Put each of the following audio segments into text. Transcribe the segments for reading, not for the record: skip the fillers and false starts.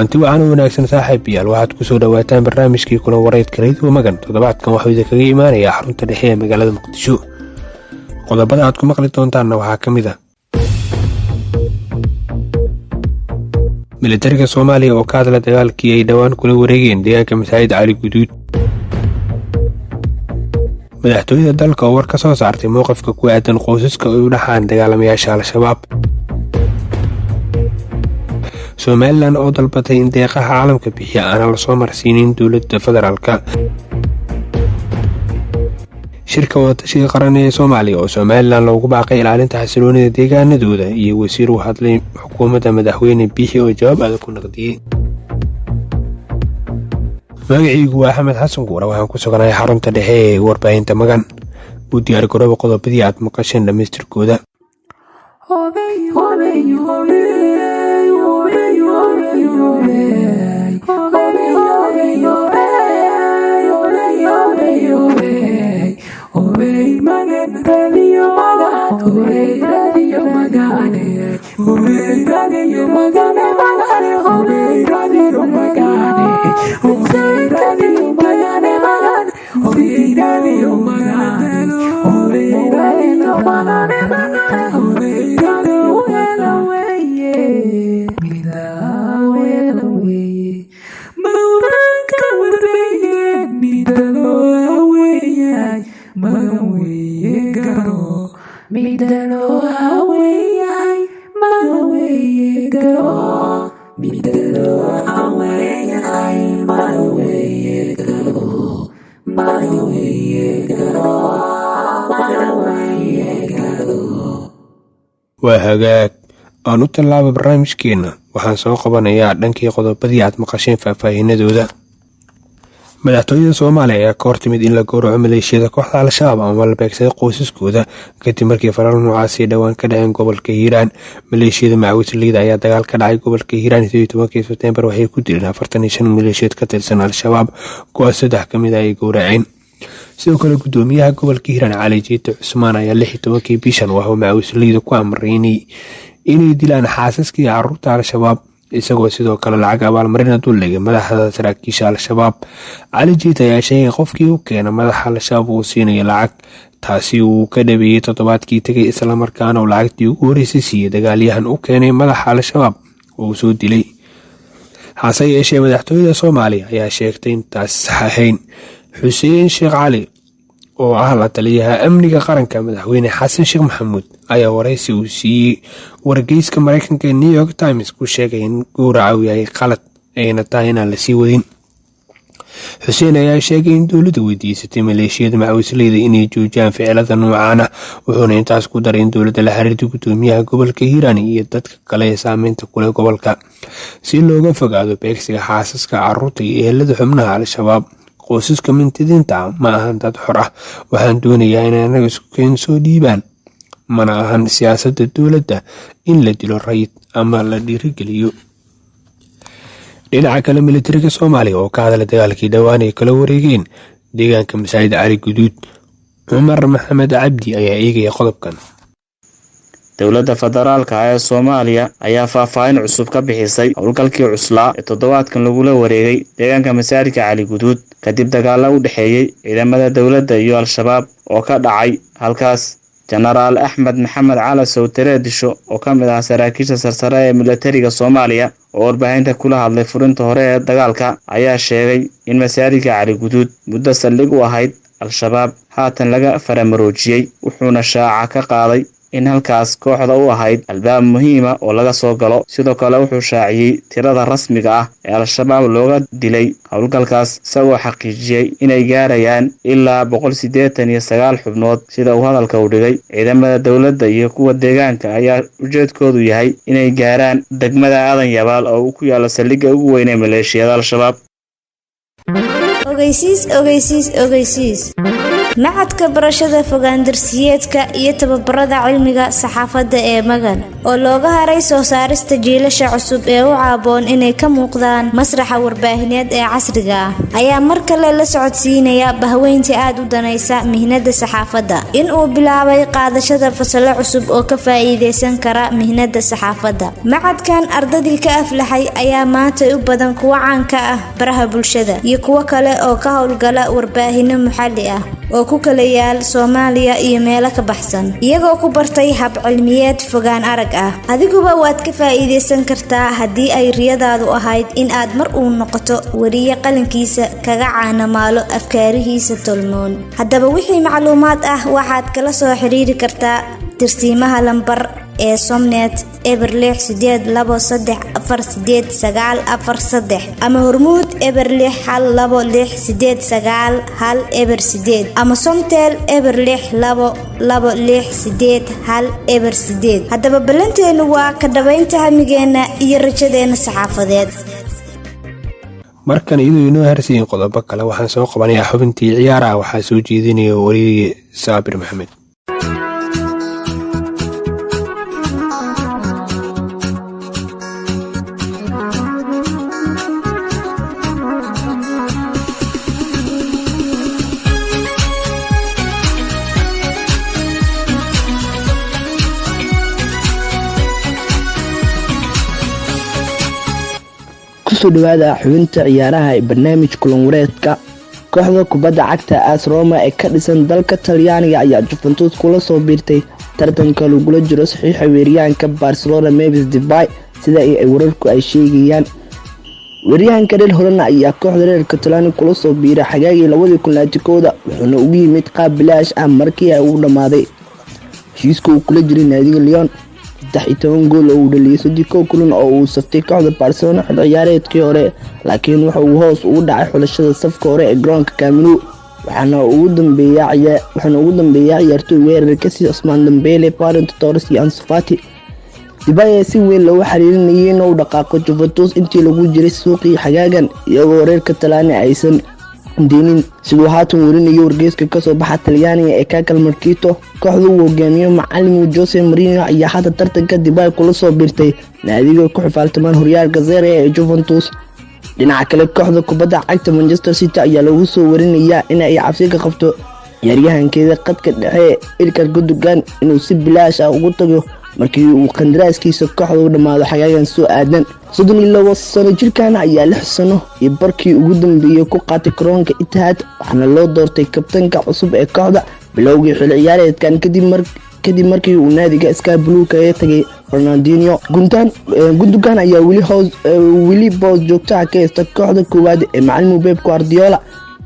kulanti waxaan wanaagsan saaxiibayaal waxaad ku soo dhawaataan barnaamijkii kulan wareedka Radio Magan toddobaadkan waxa uu kaga imaanayaa xarunta dhexe ee magaalada Muqdisho. Qodobada aad ku maqli doontaan waxaa kamid ah militariga Soomaaliya oo ka hadla dagaalkii ay dhawaan kula wareegeen deegaanka Masaajid Cali Guduud. madaxtooyada dalka oo war ka soo saartay mowqifka ku aadan qoysaska ay u dhaxaan dagaalamayaasha Al-Shabaab. Somaliland oo dalbatay in deeqaha caalamka bixiya aan la soo marsiinin dowladda federaalka. shirka wadatashiga qaran ee Soomaaliya oo Somaliland loogu baaqay ilaalinta xasiloonida deegaanadooda iyo wasiir u hadlay xukuumadda madaxweyne Biixi oo jawaab adag ku naqdiyay. magacaygu waa Axmed Xasan Guura waxaan ku suganahay xarunta dhexe ee warbaahinta Magan. u diyaar garooba qodobadii aad maqasheen dhamaystirkooda. waa hagaag aan u tallaabo barnaamijkeena waxaan soo qabanayaa dhankii qodobadii aad maqasheen faahfaahinadooda. madaxtooyada Soomaaliya ayaa ka hortimid in la gowraco maleeshiyada kooxda Al-Shabaab ama la beegsaday qoysaskooda kadib markii falal noocaasi dhawaan ka dhaceen gobolka Hiiraan. maleeshiyada macawisleyda ayaa dagaal ka dhacay gobolka Hiiraan 17 Sebtembar waxay ku dileen 45 maleeshiyad ka tirsan Al-Shabaab kuwaas 3 kamid ay gowraceen. sidoo kale gudoomiyaha gobolka Hiiraan Cali Jiite Cusmaan ayaa 16 bishan waxa macawisleyda ku amray inay dilaan xaasaskii carruurta Al-Shabaab isagoo sidoo kale lacag abaalmarin dul dhigay madaxda saraakiisha Al-Shabaab. Cali Jiite ayaa sheegay qofkii uu keenay madaxa Al-Shabaab uu siinayo lacag taasi uu ka dhabeeyay toddobaadkii tagay isla markaana uu lacagtii ugu horeysay siiyay dagaalyahan u keenay madaxa Al-Shabaab oo soo dilay. hase yeeshee madaxtooyada Soomaaliya ayaa sheegtay in taas sax ahayn. Xuseen Sheekh Cali oo ah la taliyaha amniga qaranka madaxweyne Xasan Sheekh Maxamuud ayaa wareysi uu siiyay wargeyska Mareykanka ee New York Times ku sheegay in gowraca uu yahay qalad ayna tahay in la sii wadin. Xuseen ayaa sheegay in dowladda weydiisatay maleeshiyada macawisleyda inay joojiyaan ficilada noocan ah wuxuuna intaas ku daray in dowladda la xiriirtay gudoomiyaha gobolka Hiiraan iyo dadka kale ee saameynta ku leh gobolka si looga fogaado beegsiga xaasaska carruurta iyo ehelada xubnaha Al-Shabaab. qoysaska mintidiinta ma ahan dad xor ah waxaan doonayaa in anaga isku keen soo dhiibaan mana ahan siyaasadda dowladda in la dilo rayid ama la dhiirigeliyo. dhinaca kale militariga Soomaaliya oo ka hadla dagaalkii dhawaan ay kala wareegeen deegaanka Masaajid Cali Guduud. Cumar Maxamed Cabdi ayaa eegaya qodobkan. dowladda federaalka ee Soomaaliya ayaa faahfaahin cusub ka bixisay howlgalkii cuslaa ee toddobaadkan lagula wareegay deegaanka Masaajidka Cali Guduud kadib dagaalo u dhaxeeyay ciidamada dowladda iyo Al-Shabaab oo ka dhacay halkaas. Genaraal Axmed Maxamed Cali Sowtere Disho oo ka mid ah saraakiisha sarsare ee militariga Soomaaliya oo warbaahinta kula hadlay furinta hore ee dagaalka ayaa sheegay in Masaajidka Cali Guduud muddo saldhig u ahayd Al-Shabaab haatan laga faramaroojiyay wuxuuna shaaca ka qaaday in halkaas kooxda u ahayd albaab muhiim ah oo laga soo galo. sidoo kale wuxuu shaaciyay tirada rasmiga ah ee Al-Shabaab looga dilay howlgalkaas isagoo xaqiijiyay inay gaarayaan ilaa 189 xubnood sida uu hadalka u dhigay. ciidamada dowladda iyo kuwa deegaanka ayaa ujeedkoodu yahay inay gaaraan degmada Aadan Yabaal oo ku yaala saldhigga ugu weyn ee maleeshiyada Al-Shabaab. ogeysiis macadka barashada fogaandarsiyeedka iyo tababarada cilmiga saxaafadda ee Magan oo looga haray soo saarista jiilasha cusub ee u caaboon inay ka muuqdaan masraxa warbaahineed ee casriga ah ayaa mar kale la socodsiinaya bahweynta aad u danaysa mihnada saxaafadda in uu bilaabay qaadashada fasalo cusub oo ka faa'iideysan kara mihnada saxaafadda. macadkan ardadii ka aflaxay ayaa maanta u badan kuwa caan ka ah baraha bulshada iyo kuwa kale oo ka howlgala warbaahino maxalli ah oo ku kala yaal Soomaaliya iyo meelo ka baxsan iyagoo ku bartay hab cilmiyeed fogaan arag ah. adiguba waad ka faa'iideysan kartaa haddii ay riyadaadu ahayd in aad mar uu noqoto wariye qalinkiisa kaga caanamaalo afkaarihiisa tolmoon. haddaba wixii macluumaad ah waxaad kala soo xiriiri kartaa tirsiimaha lambar ee Somnet Eberlix 8234894 ama Hormuud Eberlix 12689 ama Somtel Eberlix 22681. haddaba balanteenu waa ka dhabaynta hamigeena iyo rajadeena saxaafadeed. markan iyadoo inoo harsiin qodobo kale waxaan soo qabanayaa xubintii ciyaaraha waxaa soo jeedinaya wariye Saabir Maxamed. kusoo dhawaada xubinta ciyaaraha ee barnaamij kulan wareedka. kooxda kubadda cagta AS Roma ee ka dhisan dalka Talyaaniga ayaa Juventus kula soo biirtay tartanka lagula jiro saxiixa weeraryahanka Barcelona Memphis Depay sida ay wararku ay sheegayaan. weeraryahanka reer Holland ayaa kooxda reer Catalan kula soo biiray xagaagii 2021 wuxuuna ugu yimid qaab bilaash ah markii ay u dhamaaday heshiiska uu kula jiray naadiga Lyon. 13 gool oo uu dhaliyay 3 kulan oo uu saftay kooxda Barcelona xil ciyaareedkii hore, laakiin waxa uu hoos ugu dhacay xulashada safka hore ee garoonka Camp Nou waxaana ugu dambeeyay ciyaartoy weerarka sida Ousmane Dembele, Ferran Torres iyo Ansu Fati. Depay si weyn loo xiriirinayay inuu dhaqaaqo Juventus intii lagu jiray suuqii xagaagan iyagoo reer Catalan aysan deenin sidoo haatan warinayo wargeyska ka soo baxa Talyaaniga ee Calcio Mercato. kooxdu uu hogaamiyo macallin Jose Mourinho ayaa hadda tartanka Depay kula soo biirtay naadiga ku xifaaltamaan horyaalka Serie A ee Juventus. dhinaca kale kooxda kubadda cagta Manchester City ayaa lagu soo warinayaa in ay cabsi ka qabto ciyaaryahankeeda qadka dhexe Ilkay Gundogan inuu si bilaash ah ugu tago markii uu qandaraaskiisa kooxda u dhamaado xagaagan soo aadan. 32 sano jirkaan ayaa 6 sano iyo barkii ugu dambeeyay ku qaatay garoonka Etihad waxaana loo doortay kabtanka cusub ee kooxda bilowgii xil ciyaareedkan kadib markii uu naadiga Sky Blue ka tagay Ronaldinho. Gundogan ayaa wili boos joogto ah ka haysta kooxda koowaad ee macallin Pep Guardiola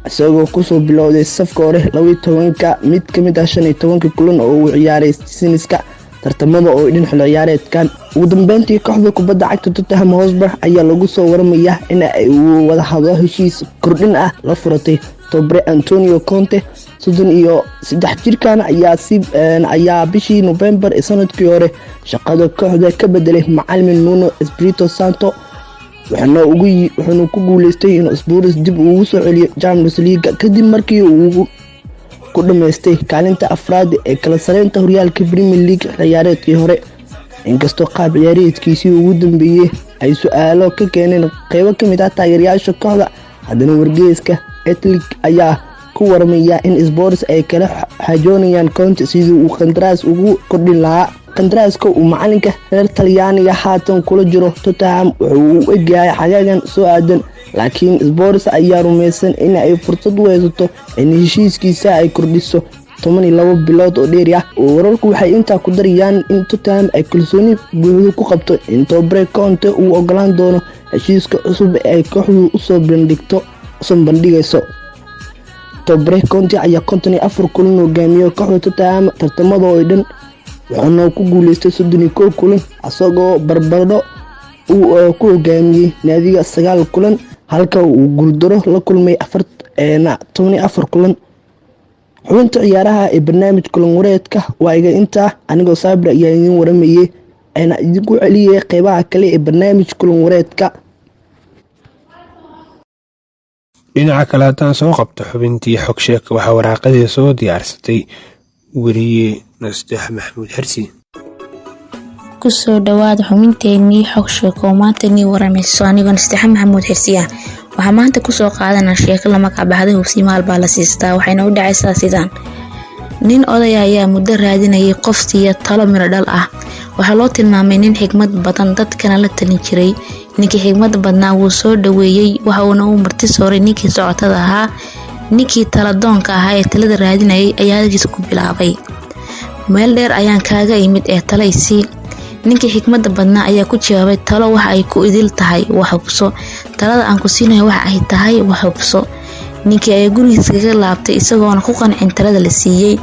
isagoo ku soo bilowday safka hore 12 mid kamid ah 15 kulan oo uu ciyaaray seasonka tartamada oo dhin xil ciyaareedkan. ugu dambeyntii kooxda kubadda cagta Tottenham Hotspur ayaa lagu soo waramayaa in ay wada hadlo heshiis kordhin ah la furatay Tobre Antonio Conte 33 jirkaan ayaa bishii November ee sanadkii hore shaqada kooxda ka bedelay macallin Nuno Espirito Santo wuxuuna ku guuleystay in Spurs dib ugu soo celiyo Champions League kadib markii uu ku dhameystay kaalinta afraad ee kala sareynta horyaalka Premier League ciyaareedkii hore. inkastoo qaab ciyaareedkiisii ugu dambeeyay ay su'aalo ka keeneen qaybo kamid ah taageerayaasha kooxda, haddana wargeyska Athletic ayaa ku waramaya in Spurs ay kala xajoonayaan Conte sidii uu qandaraas ugu kordhin lahaa. qandaraaska uu macalinka reer Talyaaniga haatan kula jiro Tottenham wuxuu u egyahay xagaagan soo aadan, laakiin Spurs ayaa rumaysan in ay fursad u haysato in heshiiskiisa ay kordhiso 12 bilood oo dheeri ah. wararku waxay intaa ku darayaan in Tottenham ay kalsooni buuxda ku qabto in Tobre Conte uu ogolaan doono heshiiska cusub ee ay kooxdu u soo bandhigayso. Tobre Conte ayaa 54 kulan hogaamiyo kooxda Tottenham tartamada oo dhan wuxuuna ku guuleystay 31 kulan asagoo barbardho uu ku hogaamiyay naadiga 9 kulan halka uu guuldaro la kulmay 14 kulan. xubinta ciyaaraha ee barnaamij kulan wareedka waa iga intaa, anigoo Saabir ayaa idin waramayay ayna idinku celiyay qaybaha kale ee barnaamij kulan wareedka. dhinaca kale haddaan soo qabto xubintii xog sheeka waxaa waraaqadii soo diyaarsatay weriye nasteex maxamuud xirsi. kusoo dhawaada xubinteenii xog sheeko maanta nii waramayso anigoo nasteex maxamuud xirsi ah. waxaa maanta kusoo qaadanaa sheeko la magac baxday hubsi maal baa la siistaa. waxayna u dhacaysaa sidaan: nin oday ayaa muddo raadinayay qof siiya talo miro dhal ah. waxaa loo tilmaamay nin xigmad badan dadkana la talin jiray. ninkii xigmad badnaa wuu soo dhaweeyey, waxa uuna u marti sooray ninkii socotada ahaa. ninkii taladoonka ahaa ee talada raadinayay ayaa hadalkiisa ku bilaabay: meel dheer ayaan kaaga imid ee talaysii. ninkii xigmada badnaa ayaa ku jawaabay: talo waxa ay ku idil tahay wax hubso. talada aan ku siinayo waxa ay tahay wax hubso. ninkii ayaa gurigiisa kaga laabtay isagoona ku qancin talada la siiyey.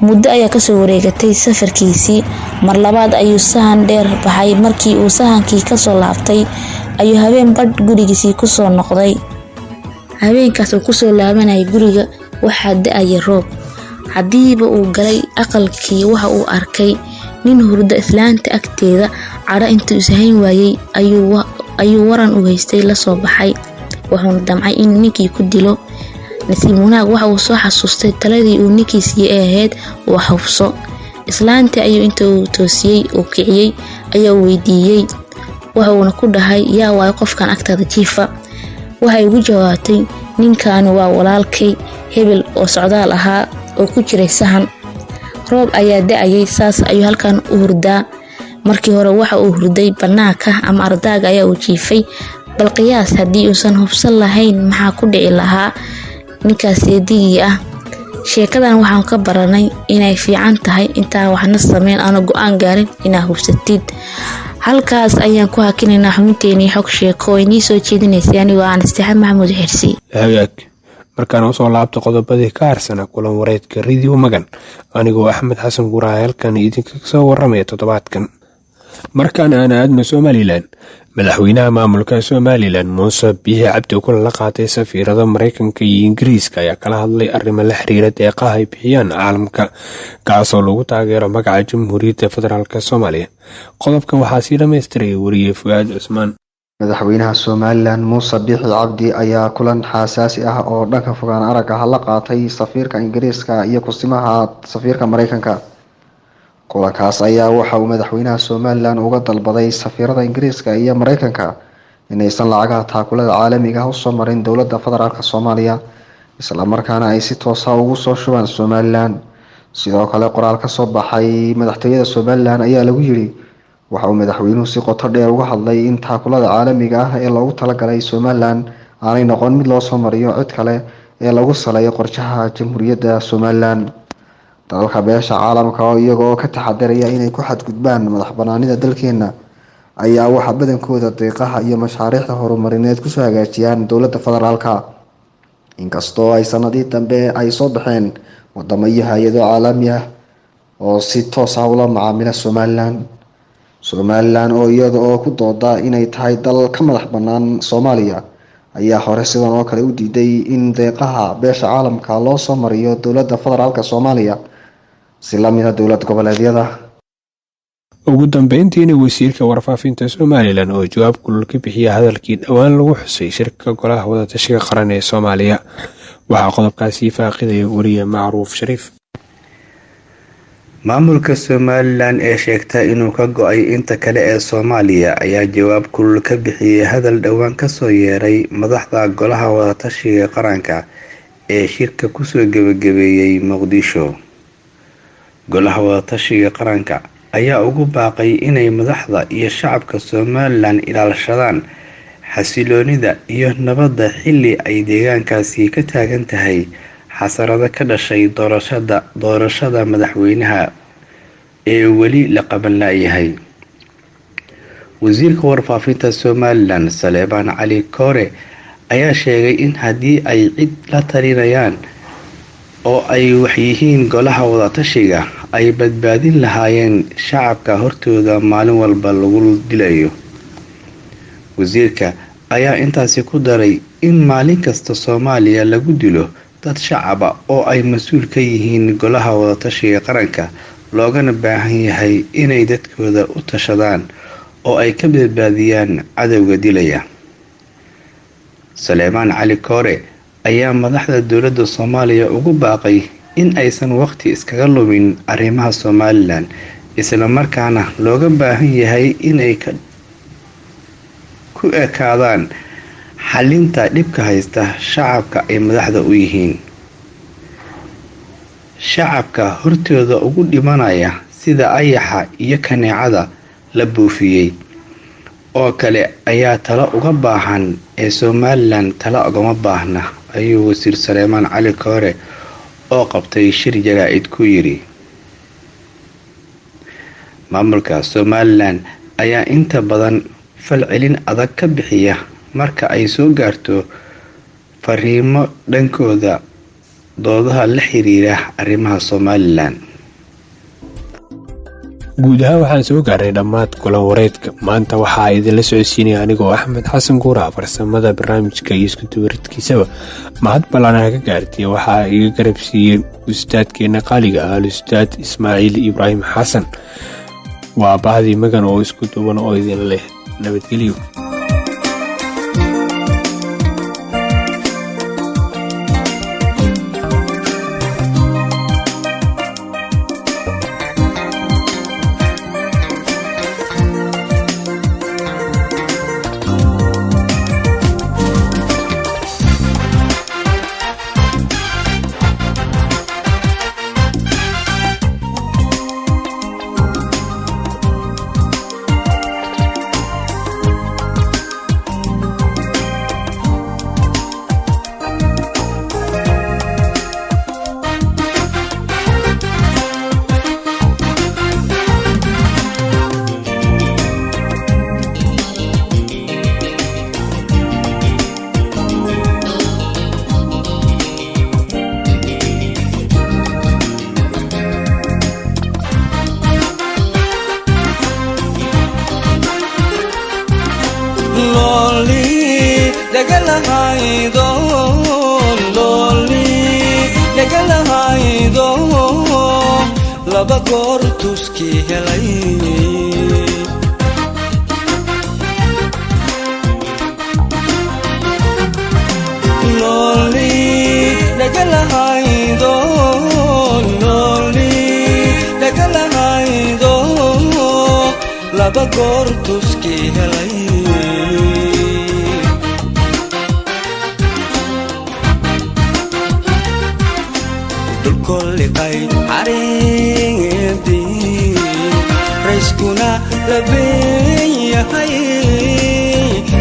muddo ayaa kasoo wareegatay safarkiisii. mar labaad ayuu sahan dheer baxay. markii uu sahankii kasoo laabtay ayuu habeen badh gurigiisii kusoo noqday. habeenkaas uu kusoo laabanayay guriga waxaa da-aya roob. hadiiba uu galay aqalkii waxa uu arkay nin hurda islaanta agteeda. cadho intuu ishayn waayey ayuu waran u haystay lasoo baxay. wuxuuna damcay inuu ninkii ku dilo. nasiib wanaag waxa uu soo xasuustay taladii uu ninkii siiyey ee ahayd wax hubso. islaantii ayuu inta uu toosiyey uu kiciyey ayaa uu weydiiyey. wuxuuna ku dhahay: yaa waay qofkan agtaada jiifa? waxay ugu jawaabtay: ninkaani waa walaalkay hebel oo socdaal ahaa oo ku jiray sahan. roob ayaa da-ayay, saas ayuu halkan u hurdaa. markii hore waxa uu hurday banaanka ama ardaaga ayaa uu jiifay. bal qiyaas haddii uusan hubsan lahayn maxaa ku dhici lahaa ninkaas eedigii ah. sheekadan waxaan ka baranay inay fiican tahay intaa waxna sameyn aana go-aan gaarin inaa hubsatid. halkaas ayaan ku hakinaynaa xubinteenii xog sheeko oo inii soo jeedinaysay anigoo aan nasteex maxamuud xirsi. hagaag markaan usoo laabto qodobadii ka harsana kulan wareedka radio magan anigoo axmed xasan guraha halkan idinka soo waramaya toddobaadkan. markaan aan aadno somalilan, madaxweynaha maamulka somalilan muuse biixi cabdi kulan la qaatay safiirada mareykanka iyo ingiriiska ayaa kala hadlay arrimo la xiriira deeqaha ay bixiyaan caalamka kaasoo lagu taageero magaca jamhuuriyadda federaalk soomaaliya. qodobkan waxaa sii dhammaystiraya weriye fuaad cusmaan. madaxweynaha somalilan muuse biixi cabdi ayaa kulan xasaasi ah oo dhanka fogaan arag ah la qaatay safiirka ingiriiska iyo kusimaha safiirka mareykanka. kulankaas ayaa waxa uu madaxweynaha somalilan uga dalbaday safiirada ingiriiska iyo mareykanka inaysan lacagaha taakulada caalamiga ah usoo marin dowlada federaalk soomaaliya, islamarkaana ay si toosa ugu soo shubaan somalilan. sidoo kale qoraal kasoo baxay madaxtooyada somalilan ayaa lagu yiri waxa uu madaxweynuhu si qoto dheer uga hadlay in taakulada caalamiga ah ee loogu talagalay somalilan aanay noqon mid loo soo mariyo cid kale ee lagu saleeyo qorshaha jamhuuriyadda somalilan. dalalka beesha caalamka oo iyagoo ka taxadaraya inay ku xadgudbaan madax banaanida dalkeena ayaa waxa badankooda deeqaha iyo mashaariicda horumarineed kusoo hagaajiyaan dowlada federaalka. inkastoo ay sanadii dambe ay soo baxeen wadamo iyo hay-ado caalami ah oo si toos ah ula macaamila somalilan oo iyada oo ku dooda inay tahay dal ka madax banaan soomaaliya ayaa hore sidan oo kale u diiday in deeqaha beesha caalamka loo soo mariyo dowlada federaalk soomaaliya si lamida dowlad goboleedyada. ugu dambeyntiina wasiirka warfaafinta somalilan oo jawaab kulul ka bixiya hadalkii dhowaan lagu xusay shirka golaha wadatashiga qaran ee soomaaliya. waxaa qodobkaasi faaqidaya weriye macruuf shariif. maamulka somalilan ee sheegta inuu ka go-ay inta kale ee soomaaliya ayaa jawaab kulul ka bixiyay hadal dhowaan kasoo yeeray madaxda golaha wadatashiga qaranka ee shirka kusoo gebagabeeyey muqdisho. golaha wadatashiga qaranka ayaa ugu baaqay inay madaxda iyo shacabka somalilan ilaalshadaan xasiloonida iyo nabadda xilli ay deegaankaasi ka taagan tahay xasarado ka dhashay doorashada madaxweynaha ee weli la qaban laayahay. wasiirka warfaafinta somalilan saleebaan cali koore ayaa sheegay in haddii ay cid la talinayaan oo ay waxyihiin golaha wadatashiga ay badbaadin lahaayeen shacabka hortooda maalin walba lagu dilayo. wasiirka ayaa intaasi ku daray in maalin kasta soomaaliya lagu dilo dad shacaba oo ay mas-uul ka yihiin golaha wadatashiga qaranka, loogana baahan yahay inay dadkooda u tashadaan oo ay ka badbaadiyaan cadowga dilaya. Suleymaan Cali Koore ayaa madaxda dowladda Soomaaliya ugu baaqay in aysan waqti iskaga lumin arrimaha Somaliland isla markaana looga baahan yahay inay ku ekaadaan xalinta dhibka haysta shacabka ay madaxda u yihiin. Shacabka hortooda ugu dhimanaya sida ayaxa iyo kaneecada la buufiyay oo kale ayaa talo uga baahan ee Somaliland talo ugama baahna, ayuu wasiir Suleymaan Cali Koore oo qabtay shir jaraa'id ku yiri. Maamulka Somaliland ayaa inta badan falcelin adag ka bixiya marka ay soo gaarto fariimo dhankooda doodaha la xiriira arrimaha Somaliland. guud ahaan waxaan soo gaaray dhammaad kulan wareedka maanta. waxaa idinla socodsiinaya anigoo Axmed Xasan Guura. farsamada barnaamijka iyo isku duwaridkiisaba mahad ballanaha ka gaartay waxaa iga garab siiyey ustaadkeena qaaliga ah Ustaad Ismaaciil Ibraahim Xasan. waa bahdii magan oo isku duwan oo idin leh nabadgelyo. laba goor tuskii helay looli dhagalahaydo laba goor tuskii helay dulkolliqay xariidii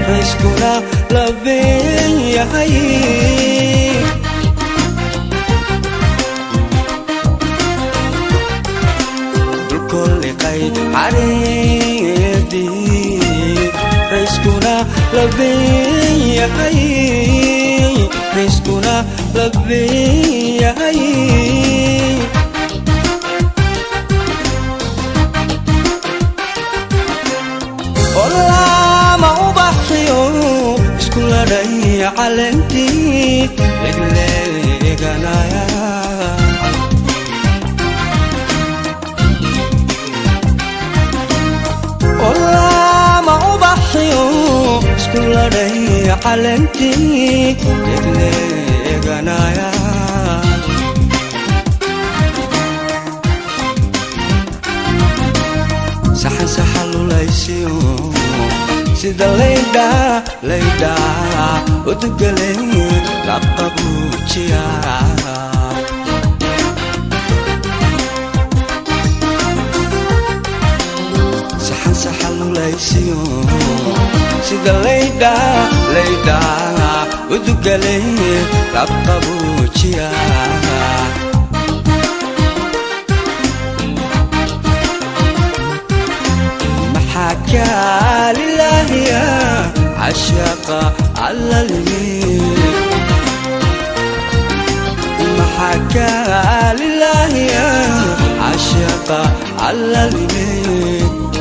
rayskuna labeen yahay dulkolliqay xariidii rayskuna labeen yahay rayskuna labeen yahay olama ubaxiyo isku ladhay calentii legleeganaya olama ubaxiyo isku ladhay calentii legleeganaya saxan saxalulaysiyo sida laydha udugale laqabuujiya saxan saxalulaysiyo sida laydha udugale laqabuujiya حكى لله يا عشاق على اليمين محكى لله يا عشاق على اليمين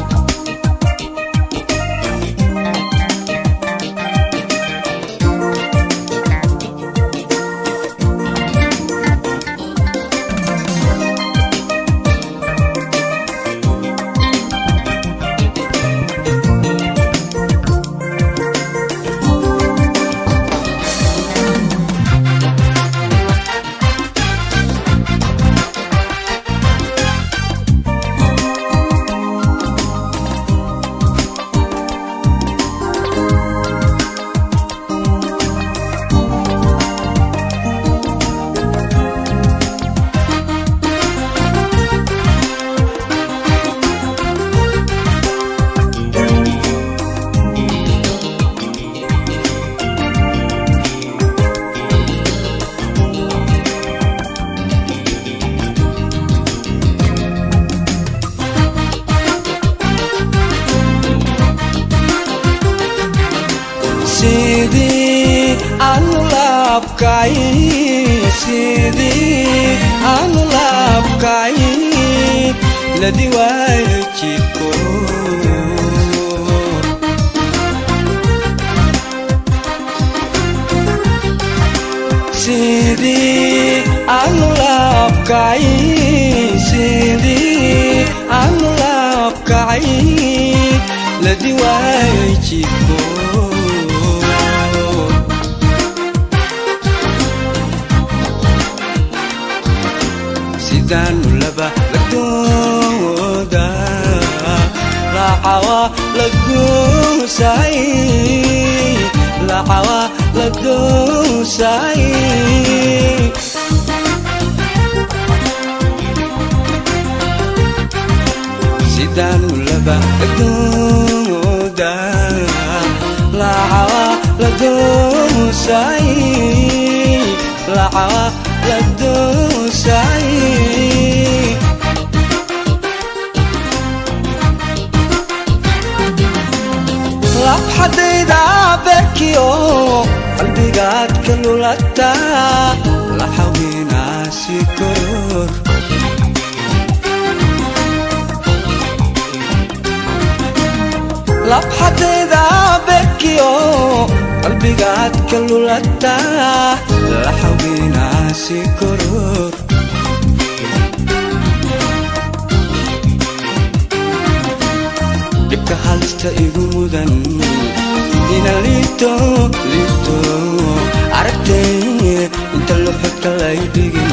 laabkay sidii aanu laabkay la diwaayo jidhko sidii aanu laabkay sidii aanu laabkay la diwaayo jidhko sidaan laba lagdooda lacawa lagoosay lacawa lagoosay sidaan laba lagdooda lacawa lagoosay lacawa lagoosay labxadayda bekiyo qalbigaad ka lulata la xawinaasi koror labxadayda bekiyo qalbigaad ka lulata la xawinaasi koror dhibka halista igu mudan ina liito aragtay inta luxudka lay dhigin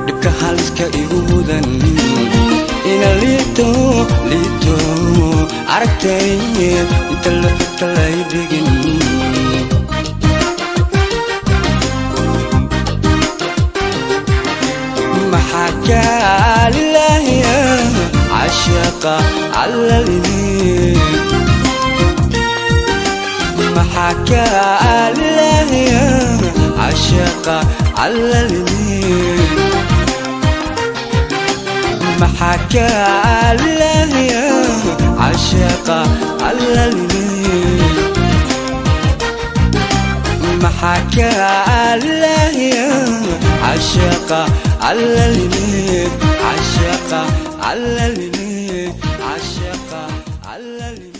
dhibka haliska igu mudan ina liito aragtay inta luxudka lay dhigin محكى لله عشق على اليمين محكى لله عشق على اليمين محكى لله عشق على اليمين محكى لله عشق على اليمين عشق على اليمين عشق على اليمين